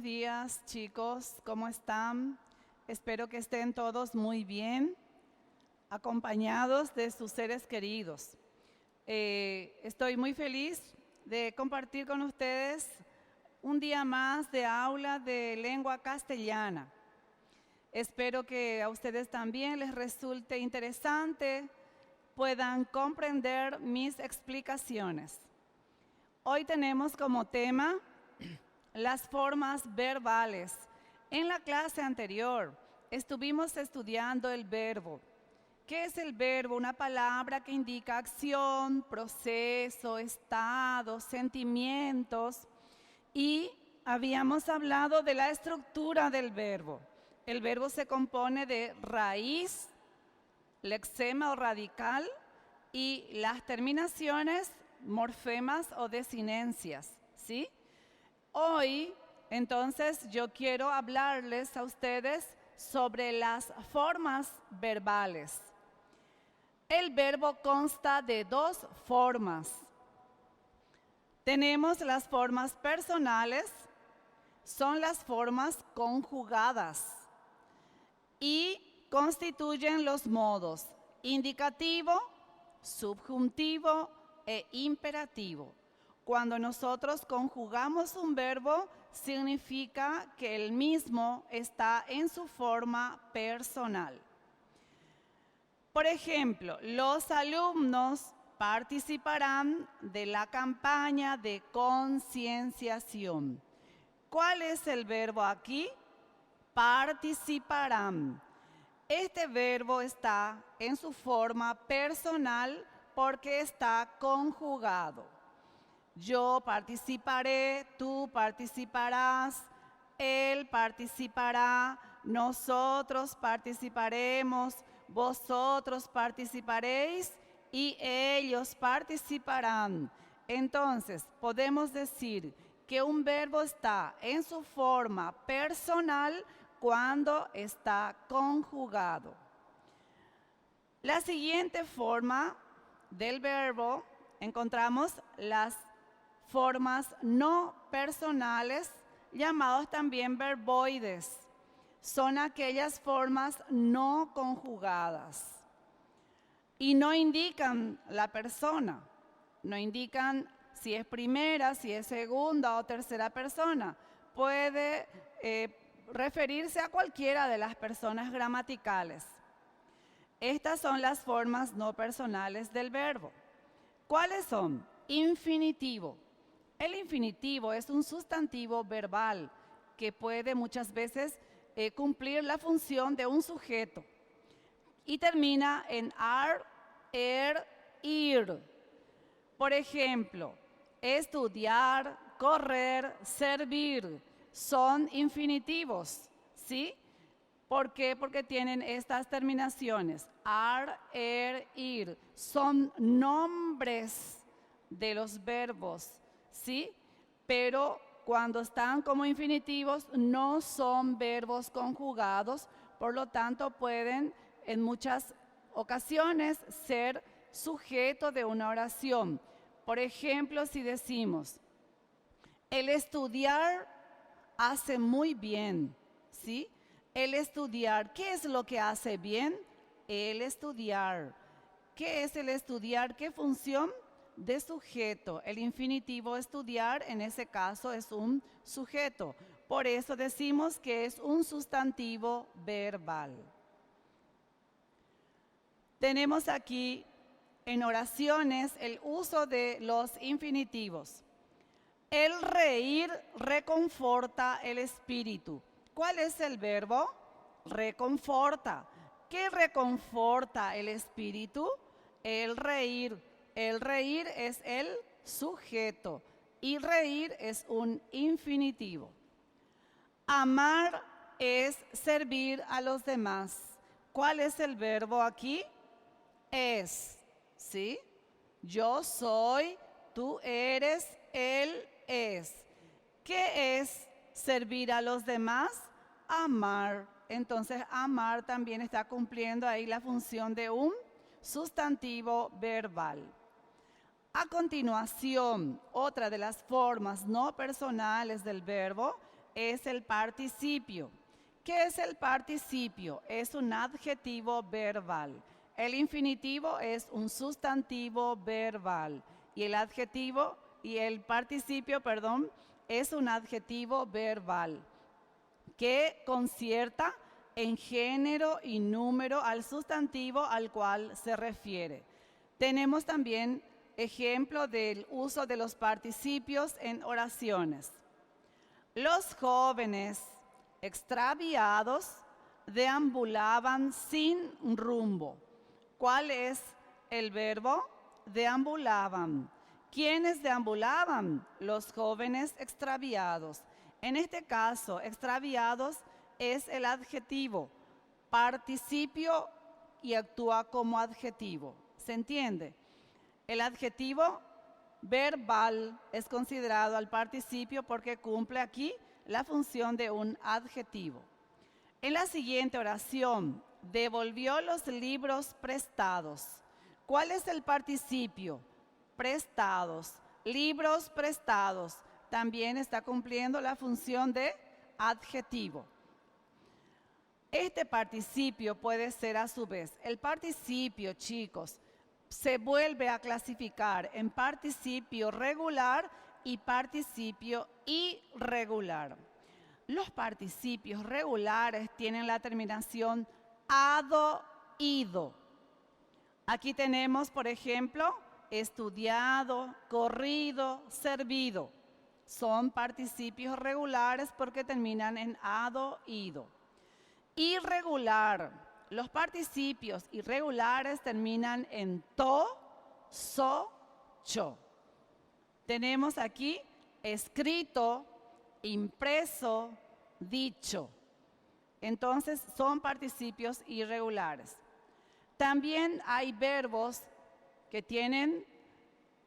días, chicos. ¿Cómo están? Espero que estén todos muy bien, acompañados de sus seres queridos. Estoy muy feliz de compartir con ustedes un día más de aula de lengua castellana. Espero que a ustedes también les resulte interesante, puedan comprender mis explicaciones. Hoy tenemos como tema las formas verbales. En la clase anterior estuvimos estudiando el verbo. ¿Qué es el verbo? Una palabra que indica acción, proceso, estado, sentimientos. Y habíamos hablado de la estructura del verbo. El verbo se compone de raíz, lexema o radical y las terminaciones, morfemas o desinencias, ¿sí? Hoy, entonces, yo quiero hablarles a ustedes sobre las formas verbales. El verbo consta de dos formas. Tenemos las formas personales, son las formas conjugadas y constituyen los modos indicativo, subjuntivo e imperativo. Cuando nosotros conjugamos un verbo, significa que el mismo está en su forma personal. Por ejemplo, los alumnos participarán de la campaña de concienciación. ¿Cuál es el verbo aquí? Participarán. Este verbo está en su forma personal porque está conjugado. Yo participaré, tú participarás, él participará, nosotros participaremos, vosotros participaréis y ellos participarán. Entonces, podemos decir que un verbo está en su forma personal cuando está conjugado. La siguiente forma del verbo encontramos las formas no personales, llamados también verboides. Son aquellas formas no conjugadas y no indican la persona, no indican si es primera, si es segunda o tercera persona. Puede referirse a cualquiera de las personas gramaticales. Estas son las formas no personales del verbo. ¿Cuáles son? Infinitivo. El infinitivo es un sustantivo verbal que puede muchas veces cumplir la función de un sujeto y termina en ar, ir. Por ejemplo, estudiar, correr, servir son infinitivos, ¿sí? ¿Por qué? Porque tienen estas terminaciones, ar, ir. Son nombres de los verbos, ¿sí? Pero cuando están como infinitivos no son verbos conjugados, por lo tanto pueden en muchas ocasiones ser sujeto de una oración. Por ejemplo, si decimos, el estudiar hace muy bien, ¿sí? El estudiar, ¿qué es lo que hace bien? El estudiar. ¿Qué es el estudiar? ¿Qué función? De sujeto. El infinitivo estudiar en ese caso es un sujeto. Por eso decimos que es un sustantivo verbal. Tenemos aquí en oraciones el uso de los infinitivos. El reír reconforta el espíritu. ¿Cuál es el verbo? Reconforta. ¿Qué reconforta el espíritu? El reír. El reír es el sujeto y reír es un infinitivo. Amar es servir a los demás. ¿Cuál es el verbo aquí? Es, ¿sí? Yo soy, tú eres, él es. ¿Qué es servir a los demás? Amar. Entonces, amar también está cumpliendo ahí la función de un sustantivo verbal. A continuación, otra de las formas no personales del verbo es el participio. ¿Qué es el participio? Es un adjetivo verbal. El infinitivo es un sustantivo verbal y el participio, es un adjetivo verbal que concierta en género y número al sustantivo al cual se refiere. Tenemos también ejemplo del uso de los participios en oraciones. Los jóvenes extraviados deambulaban sin rumbo. ¿Cuál es el verbo? Deambulaban. ¿Quiénes deambulaban? Los jóvenes extraviados. En este caso, extraviados es el adjetivo, participio y actúa como adjetivo. ¿Se entiende? El adjetivo verbal es considerado al participio porque cumple aquí la función de un adjetivo. En la siguiente oración, devolvió los libros prestados. ¿Cuál es el participio? Prestados. Libros prestados. También está cumpliendo la función de adjetivo. Este participio puede ser a su vez, el participio, chicos, se vuelve a clasificar en participio regular y participio irregular. Los participios regulares tienen la terminación ado, ido. Aquí tenemos, por ejemplo, estudiado, corrido, servido. Son participios regulares porque terminan en ado, ido. Irregular. Los participios irregulares terminan en to, so, cho. Tenemos aquí escrito, impreso, dicho. Entonces, son participios irregulares. También hay verbos que tienen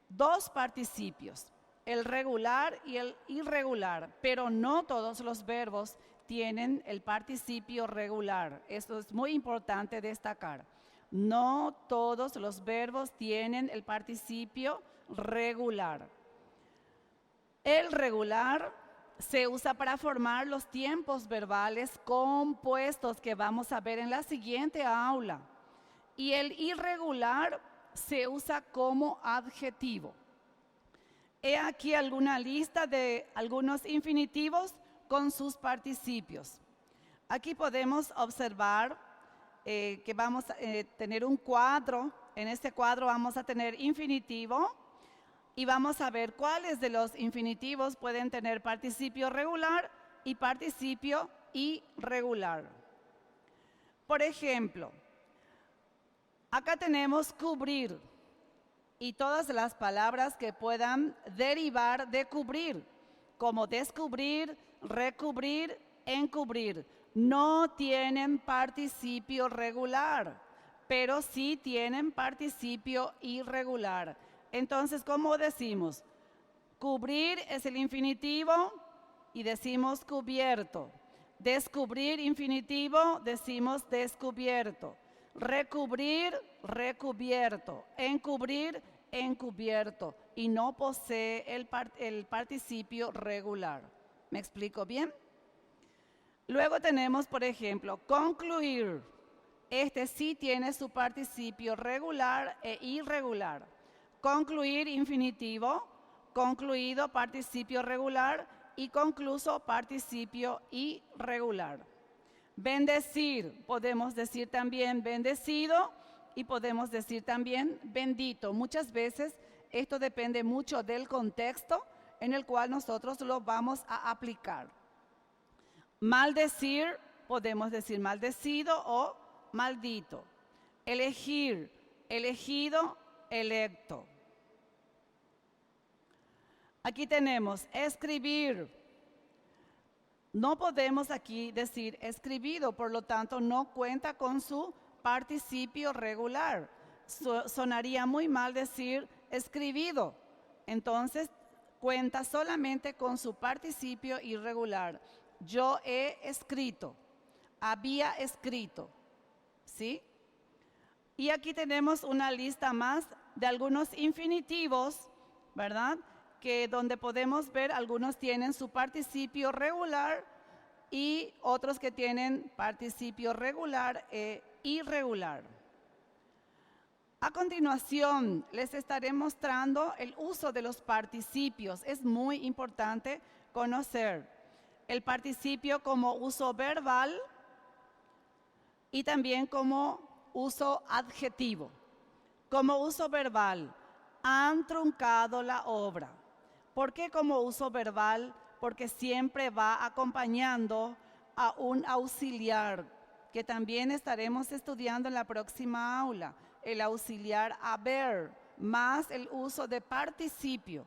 dos participios, el regular y el irregular, pero no todos los verbos tienen el participio regular. Esto es muy importante destacar. No todos los verbos tienen el participio regular. El regular se usa para formar los tiempos verbales compuestos que vamos a ver en la siguiente aula. Y el irregular se usa como adjetivo. He aquí alguna lista de algunos infinitivos con sus participios. Aquí podemos observar que vamos a tener un cuadro. En este cuadro vamos a tener infinitivo y vamos a ver cuáles de los infinitivos pueden tener participio regular y participio irregular. Por ejemplo, acá tenemos cubrir y todas las palabras que puedan derivar de cubrir, como descubrir, recubrir, encubrir. No tienen participio regular, pero sí tienen participio irregular. Entonces, ¿cómo decimos? Cubrir es el infinitivo y decimos cubierto. Descubrir infinitivo, decimos descubierto. Recubrir, recubierto. Encubrir, encubierto. Y no posee el participio regular. ¿Me explico bien? Luego tenemos, por ejemplo, concluir. Este sí tiene su participio regular e irregular. Concluir, infinitivo. Concluido, participio regular. Y concluso, participio irregular. Bendecir, podemos decir también bendecido y podemos decir también bendito. Muchas veces esto depende mucho del contexto en el cual nosotros lo vamos a aplicar. Maldecir, podemos decir maldecido o maldito. Elegir, elegido, electo. Aquí tenemos escribir. No podemos aquí decir escribido, por lo tanto no cuenta con su participio regular. Sonaría muy mal decir escribido. Entonces cuenta solamente con su participio irregular. Yo he escrito, había escrito, ¿sí? Y aquí tenemos una lista más de algunos infinitivos, ¿verdad? que donde podemos ver algunos tienen su participio regular y otros que tienen participio regular e irregular. A continuación, les estaré mostrando el uso de los participios. Es muy importante conocer el participio como uso verbal y también como uso adjetivo. Como uso verbal, han truncado la obra. ¿Por qué como uso verbal? Porque siempre va acompañando a un auxiliar, que también estaremos estudiando en la próxima aula, el auxiliar haber, más el uso de participio.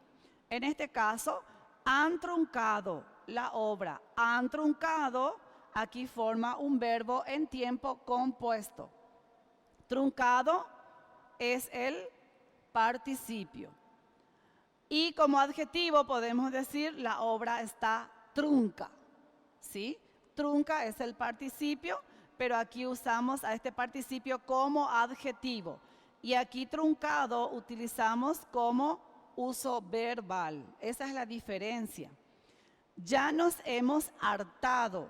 En este caso, han truncado la obra. Han truncado, aquí forma un verbo en tiempo compuesto. Truncado es el participio. Y como adjetivo podemos decir la obra está trunca, ¿sí? Trunca es el participio, pero aquí usamos a este participio como adjetivo. Y aquí truncado utilizamos como uso verbal. Esa es la diferencia. Ya nos hemos hartado.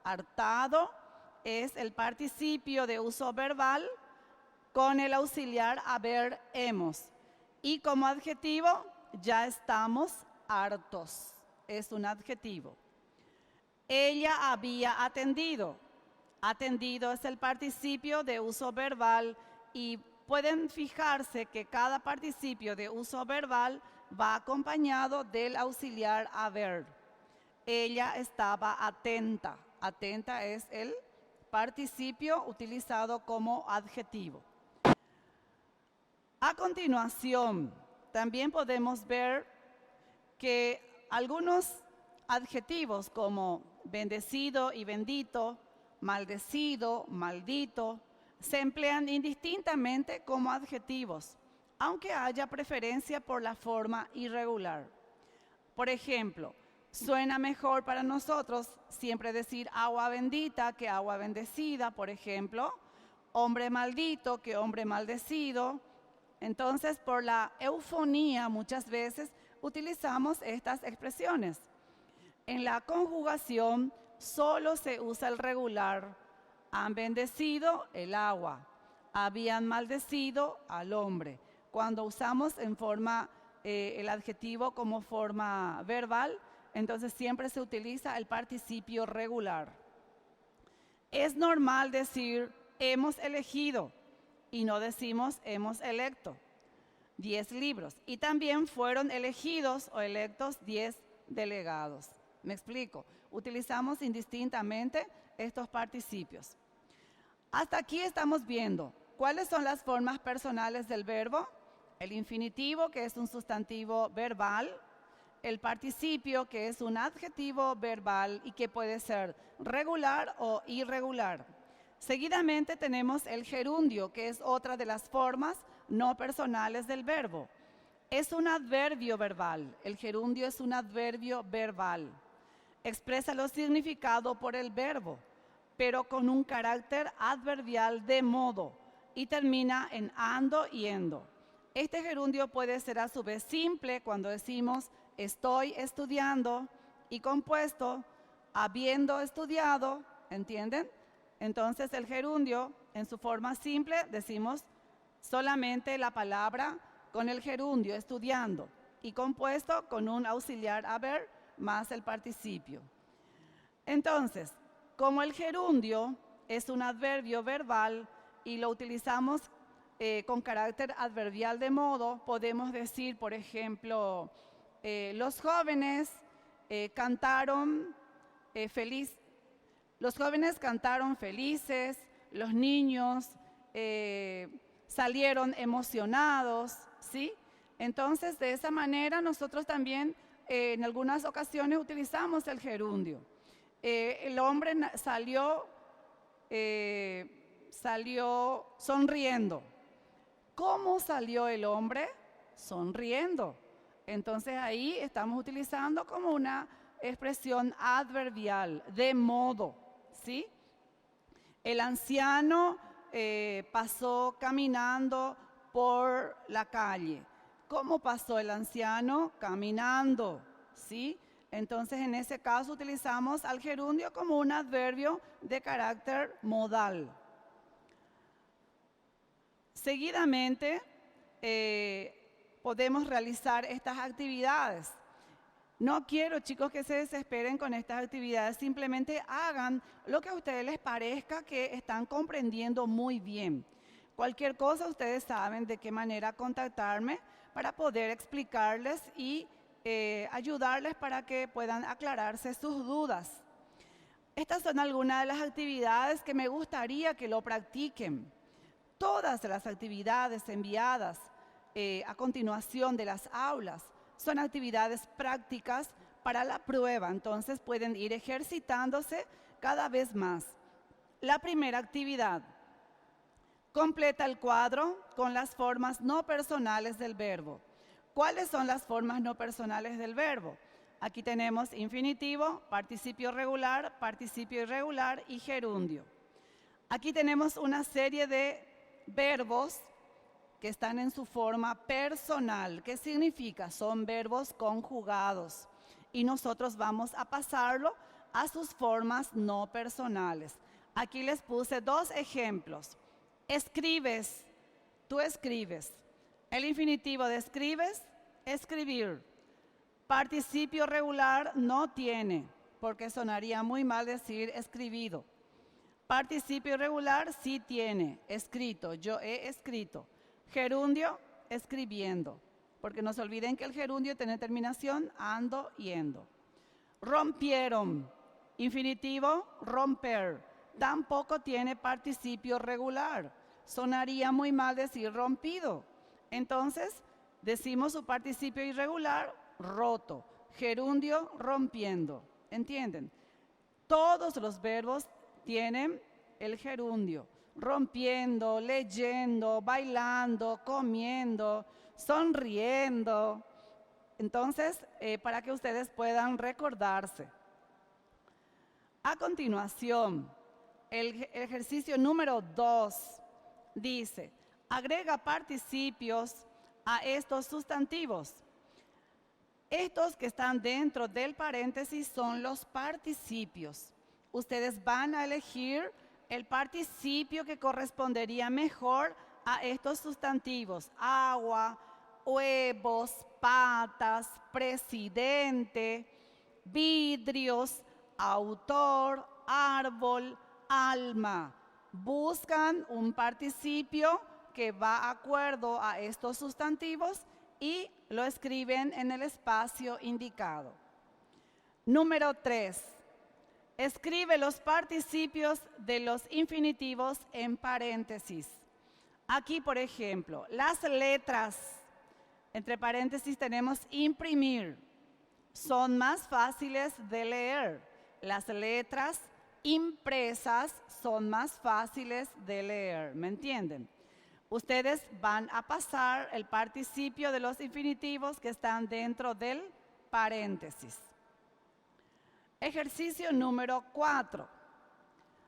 Hartado es el participio de uso verbal con el auxiliar haber, hemos. Y como adjetivo, ya estamos hartos. Es un adjetivo. Ella había atendido. Atendido es el participio de uso verbal y pueden fijarse que cada participio de uso verbal va acompañado del auxiliar haber. Ella estaba atenta. Atenta es el participio utilizado como adjetivo. A continuación, también podemos ver que algunos adjetivos como bendecido y bendito, maldecido, maldito, se emplean indistintamente como adjetivos, aunque haya preferencia por la forma irregular. Por ejemplo, suena mejor para nosotros siempre decir agua bendita que agua bendecida, por ejemplo, hombre maldito que hombre maldecido. Entonces, por la eufonía muchas veces utilizamos estas expresiones. En la conjugación solo se usa el regular. Han bendecido el agua, habían maldecido al hombre. Cuando usamos en forma el adjetivo como forma verbal, entonces siempre se utiliza el participio regular. Es normal decir hemos elegido y no decimos hemos electo 10 libros. Y también fueron elegidos o electos 10 delegados. ¿Me explico? Utilizamos indistintamente estos participios. Hasta aquí estamos viendo cuáles son las formas personales del verbo. El infinitivo, que es un sustantivo verbal. El participio, que es un adjetivo verbal y que puede ser regular o irregular. Seguidamente tenemos el gerundio, que es otra de las formas no personales del verbo. Es un adverbio verbal. El gerundio es un adverbio verbal. Expresa lo significado por el verbo, pero con un carácter adverbial de modo y termina en ando y endo. Este gerundio puede ser a su vez simple cuando decimos estoy estudiando y compuesto habiendo estudiado, ¿entienden? Entonces el gerundio en su forma simple decimos solamente la palabra con el gerundio estudiando y compuesto con un auxiliar haber más el participio. Entonces, como el gerundio es un adverbio verbal y lo utilizamos con carácter adverbial de modo, podemos decir, por ejemplo, los jóvenes cantaron feliz. Los jóvenes cantaron felices, los niños salieron emocionados, ¿sí? Entonces, de esa manera nosotros también en algunas ocasiones utilizamos el gerundio. El hombre salió sonriendo. ¿Cómo salió el hombre? Sonriendo. Entonces ahí estamos utilizando como una expresión adverbial, de modo, ¿sí? El anciano pasó caminando por la calle. ¿Cómo pasó el anciano? Caminando, ¿sí? Entonces, en ese caso utilizamos al gerundio como un adverbio de carácter modal. Seguidamente, podemos realizar estas actividades. No quiero, chicos, que se desesperen con estas actividades. Simplemente hagan lo que a ustedes les parezca que están comprendiendo muy bien. Cualquier cosa, ustedes saben de qué manera contactarme para poder explicarles y ayudarles para que puedan aclararse sus dudas. Estas son algunas de las actividades que me gustaría que lo practiquen. Todas las actividades enviadas a continuación de las aulas son actividades prácticas para la prueba, entonces pueden ir ejercitándose cada vez más. La primera actividad: completa el cuadro con las formas no personales del verbo. ¿Cuáles son las formas no personales del verbo? Aquí tenemos infinitivo, participio regular, participio irregular y gerundio. Aquí tenemos una serie de verbos que están en su forma personal. ¿Qué significa? Son verbos conjugados. Y nosotros vamos a pasarlo a sus formas no personales. Aquí les puse dos ejemplos. Escribes, tú escribes. El infinitivo de escribes, escribir. Participio regular no tiene, porque sonaría muy mal decir escribido. Participio irregular sí tiene, escrito, yo he escrito. Gerundio, escribiendo, porque no se olviden que el gerundio tiene terminación ando, yendo. Rompieron, infinitivo, romper, tampoco tiene participio regular. Sonaría muy mal decir rompido. Entonces, decimos su participio irregular, roto. Gerundio, rompiendo. ¿Entienden? Todos los verbos tienen el gerundio. Rompiendo, leyendo, bailando, comiendo, sonriendo. Entonces, para que ustedes puedan recordarse. A continuación, el ejercicio número 2 dice: agrega participios a estos sustantivos. Estos que están dentro del paréntesis son los participios. Ustedes van a elegir el participio que correspondería mejor a estos sustantivos: agua, huevos, patas, presidente, vidrios, autor, árbol, alma. Buscan un participio que va de acuerdo a estos sustantivos y lo escriben en el espacio indicado. Número 3. Escribe los participios de los infinitivos en paréntesis. Aquí, por ejemplo, las letras, entre paréntesis tenemos imprimir, son más fáciles de leer. Las letras impresas son más fáciles de leer, ¿me entienden? Ustedes van a pasar el participio de los infinitivos que están dentro del paréntesis. Ejercicio número 4.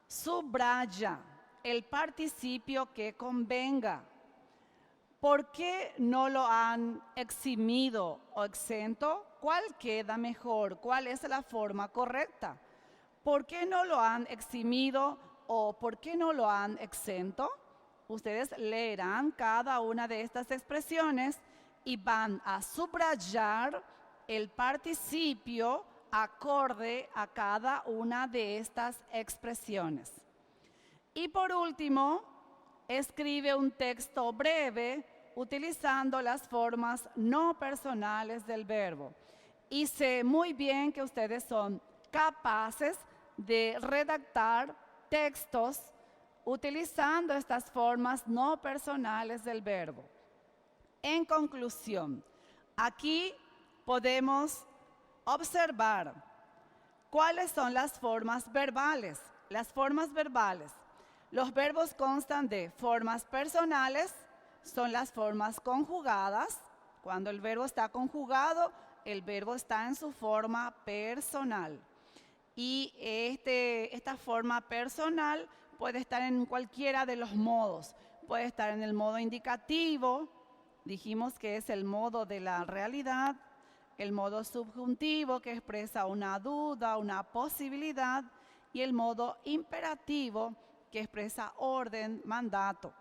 Subraya el participio que convenga. ¿Por qué no lo han eximido o exento? ¿Cuál queda mejor? ¿Cuál es la forma correcta? ¿Por qué no lo han eximido o por qué no lo han exento? Ustedes leerán cada una de estas expresiones y van a subrayar el participio acorde a cada una de estas expresiones. Y por último, escribe un texto breve utilizando las formas no personales del verbo. Y sé muy bien que ustedes son capaces de redactar textos utilizando estas formas no personales del verbo. En conclusión, aquí podemos observar cuáles son las formas verbales. Las formas verbales. Los verbos constan de formas personales, son las formas conjugadas. Cuando el verbo está conjugado, el verbo está en su forma personal. Y esta forma personal puede estar en cualquiera de los modos. Puede estar en el modo indicativo, Dijimos que es el modo de la realidad, el modo subjuntivo que expresa una duda, una posibilidad, y el modo imperativo que expresa orden, mandato.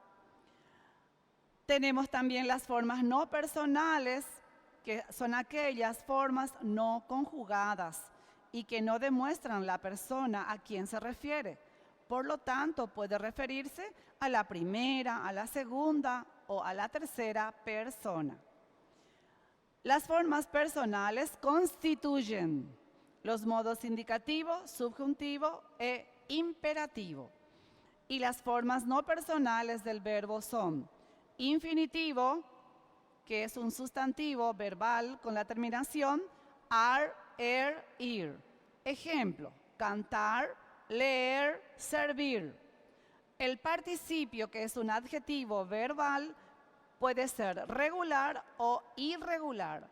Tenemos también las formas no personales, que son aquellas formas no conjugadas y que no demuestran la persona a quien se refiere. Por lo tanto, puede referirse a la primera, a la segunda o a la tercera persona. Las formas personales constituyen los modos indicativo, subjuntivo e imperativo. Y las formas no personales del verbo son infinitivo, que es un sustantivo verbal con la terminación ar, ir. Ejemplo, cantar, leer, servir. El participio, que es un adjetivo verbal, puede ser regular o irregular.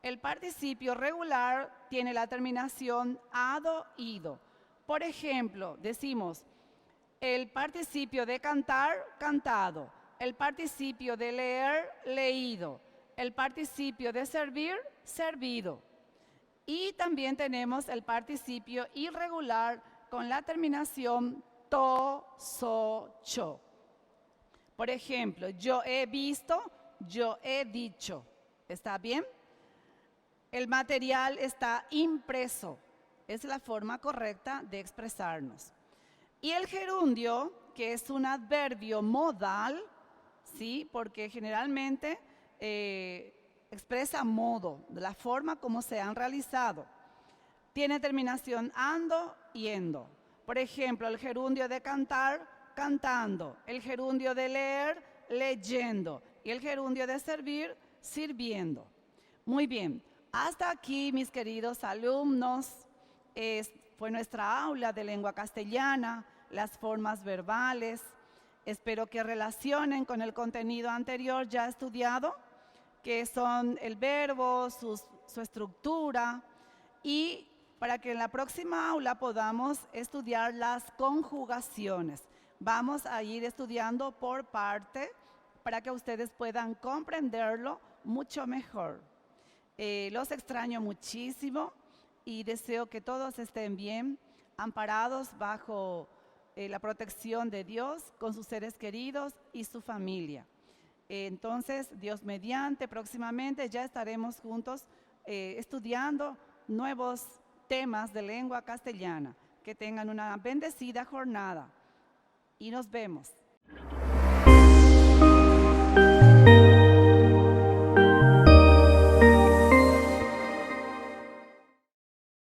El participio regular tiene la terminación ado, ido. Por ejemplo, decimos el participio de cantar, cantado. El participio de leer, leído. El participio de servir, servido. Y también tenemos el participio irregular con la terminación to, so, cho. Por ejemplo, yo he visto, yo he dicho. ¿Está bien? El material está impreso. Es la forma correcta de expresarnos. Y el gerundio, que es un adverbio modal, ¿sí? Porque generalmente expresa modo, de la forma como se han realizado. Tiene terminación ando y endo. Por ejemplo, el gerundio de cantar, cantando. El gerundio de leer, leyendo. Y el gerundio de servir, sirviendo. Muy bien. Hasta aquí, mis queridos alumnos, fue nuestra aula de lengua castellana, las formas verbales. Espero que relacionen con el contenido anterior ya estudiado, que son el verbo, su estructura, y para que en la próxima aula podamos estudiar las conjugaciones. Vamos a ir estudiando por parte para que ustedes puedan comprenderlo mucho mejor. Los extraño muchísimo y deseo que todos estén bien, amparados bajo la protección de Dios, con sus seres queridos y su familia. Entonces, Dios mediante, próximamente ya estaremos juntos estudiando nuevos temas de lengua castellana. Que tengan una bendecida jornada y nos vemos.